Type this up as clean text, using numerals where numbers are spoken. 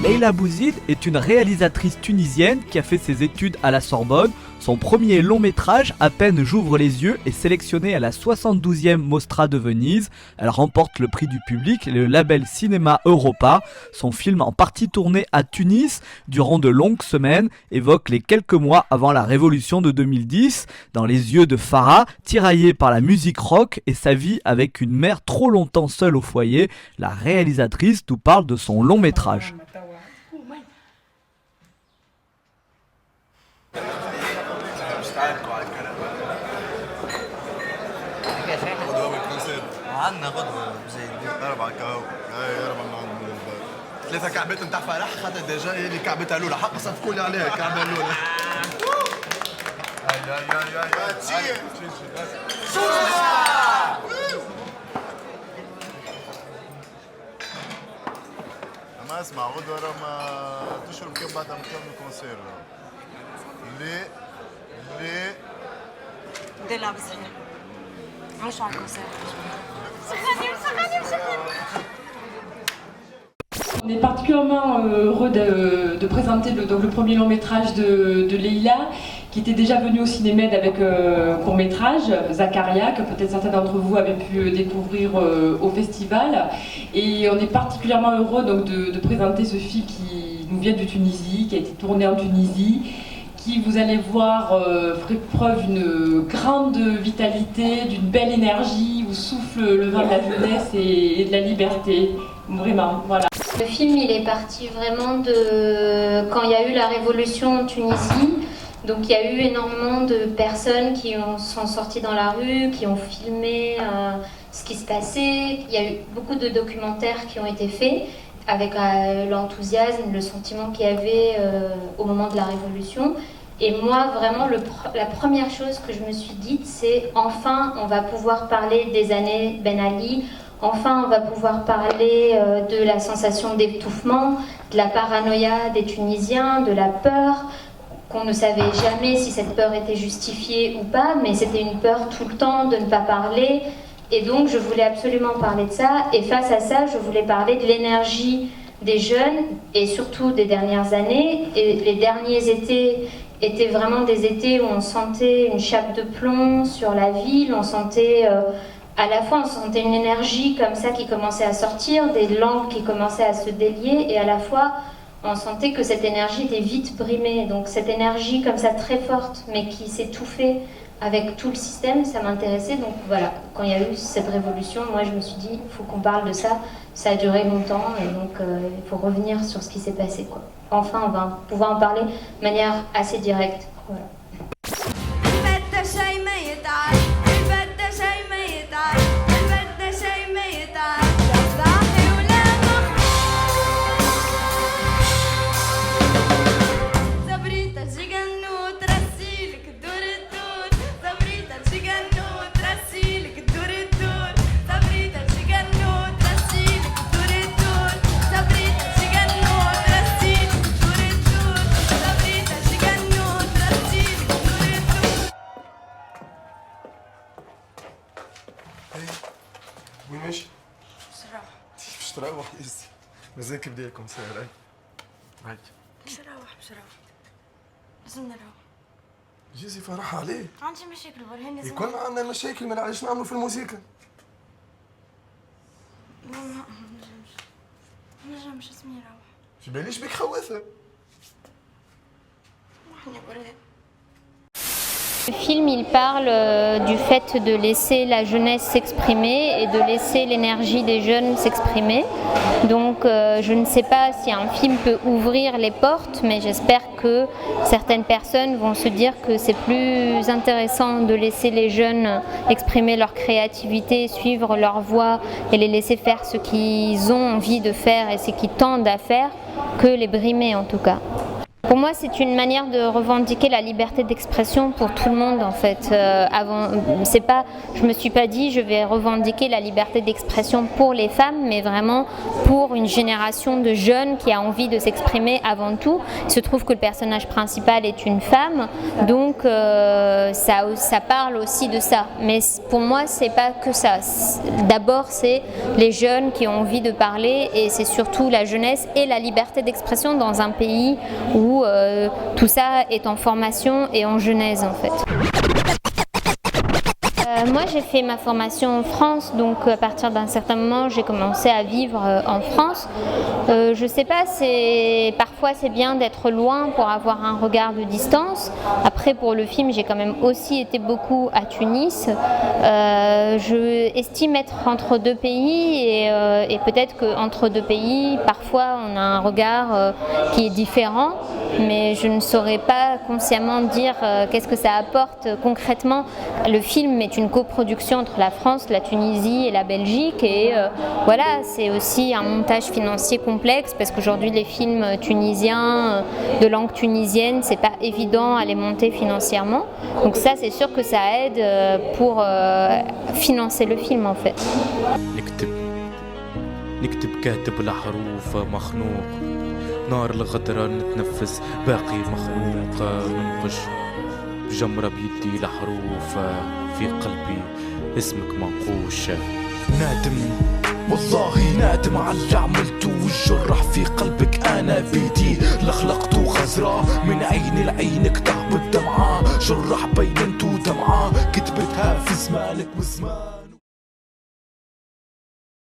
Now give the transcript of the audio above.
Leila Bouzid est une réalisatrice tunisienne qui a fait ses études à la Sorbonne. Son premier long métrage, À peine j'ouvre les yeux, est sélectionné à la 72e Mostra de Venise. Elle remporte le prix du public et le label Cinéma Europa. Son film, en partie tourné à Tunis durant de longues semaines, évoque les quelques mois avant la révolution de 2010, dans les yeux de Farah, tiraillée par la musique rock et sa vie avec une mère trop longtemps seule au foyer. La réalisatrice nous parle de son long métrage. عنا غدوة زي 4 كاو هاي 4 3 كعبات نتاع فرح خاطر ديجا هي اللي كعبتها الاولى حق صفقوا لي عليها الكعبه الاولى هاي هاي هاي اما اسمع غدوة راه ما تشرب كم بعد ما تكمل الكونسير ليه ليه دير لعبة صغيرة مش على الكونسير On est particulièrement heureux de présenter le premier long métrage de Leila, qui était déjà venu au Cinémed avec court métrage, Zakaria, que peut-être certains d'entre vous avaient pu découvrir au festival. Et on est particulièrement heureux donc, de présenter ce film qui nous vient de Tunisie, qui a été tourné en Tunisie, qui, vous allez voir, ferait preuve d'une grande vitalité, d'une belle énergie, où souffle le vent de la jeunesse et de la liberté. Vraiment, voilà. Le film, il est parti vraiment de quand il y a eu la révolution en Tunisie. Donc il y a eu énormément de personnes qui sont sorties dans la rue, qui ont filmé ce qui se passait. Il y a eu beaucoup de documentaires qui ont été faits avec l'enthousiasme, le sentiment qu'il y avait au moment de la révolution. Et moi, vraiment, la première chose que je me suis dite, c'est enfin, on va pouvoir parler des années Ben Ali. Enfin, on va pouvoir parler de la sensation d'étouffement, de la paranoïa des Tunisiens, de la peur, qu'on ne savait jamais si cette peur était justifiée ou pas, mais c'était une peur tout le temps de ne pas parler. Et donc, je voulais absolument parler de ça. Et face à ça, je voulais parler de l'énergie des jeunes, et surtout des dernières années. Et les derniers étés étaient vraiment des étés où on sentait une chape de plomb sur la ville, on sentait... à la fois, on sentait une énergie comme ça qui commençait à sortir, des langues qui commençaient à se délier, et à la fois, on sentait que cette énergie était vite brimée. Donc cette énergie comme ça très forte, mais qui s'étouffait avec tout le système, ça m'intéressait. Donc voilà, quand il y a eu cette révolution, moi je me suis dit, il faut qu'on parle de ça. Ça a duré longtemps, et donc il faut revenir sur ce qui s'est passé, quoi. Enfin, on va pouvoir en parler de manière assez directe. Voilà. وين ماشي؟ باش تروح يزي مازالك بدا الكونسير هاي هاي باش نروح لازم نروح جيزي فرح عليه عندي مشاكل برهان لازم يكون عندنا مشاكل ما علاش نعملوا في الموسيقى ما نجمش اسمي نروح في باليش بك خوافه وحنا برهان. Le film, il parle du fait de laisser la jeunesse s'exprimer et de laisser l'énergie des jeunes s'exprimer. Donc je ne sais pas si un film peut ouvrir les portes, mais j'espère que certaines personnes vont se dire que c'est plus intéressant de laisser les jeunes exprimer leur créativité, suivre leur voie et les laisser faire ce qu'ils ont envie de faire et ce qu'ils tendent à faire, que les brimer en tout cas. Pour moi, c'est une manière de revendiquer la liberté d'expression pour tout le monde en fait. Je me suis pas dit je vais revendiquer la liberté d'expression pour les femmes, mais vraiment pour une génération de jeunes qui a envie de s'exprimer avant tout. Il se trouve que le personnage principal est une femme, donc ça parle aussi de ça. Mais pour moi, c'est pas que ça. D'abord, c'est les jeunes qui ont envie de parler et c'est surtout la jeunesse et la liberté d'expression dans un pays où tout ça est en formation et en genèse en fait. Moi j'ai fait ma formation en France, donc à partir d'un certain moment j'ai commencé à vivre en France. Je sais pas, parfois c'est bien d'être loin pour avoir un regard de distance. Après pour le film j'ai quand même aussi été beaucoup à Tunis. Je estime être entre deux pays et peut-être qu'entre deux pays parfois on a un regard qui est différent, mais je ne saurais pas consciemment dire qu'est-ce que ça apporte concrètement. Le film est une coproduction entre la France, la Tunisie et la Belgique et voilà, c'est aussi un montage financier complexe parce qu'aujourd'hui les films tunisiens de langue tunisienne, c'est pas évident à les monter financièrement. Donc ça c'est sûr que ça aide pour financer le film en fait. نكتب كاتب الحروف مخنوق نار الغدرة نتنفس باقي مخنوق ننقش بجمرة بيدي الحروف في قلبي اسمك منقوش نادم والله نادم على اللي عملته والجرح في قلبك انا بيدي لخلقته غزرة من عيني لعينك تهبط دمعة جرح بينته دمعة كتبتها في زمانك وزمان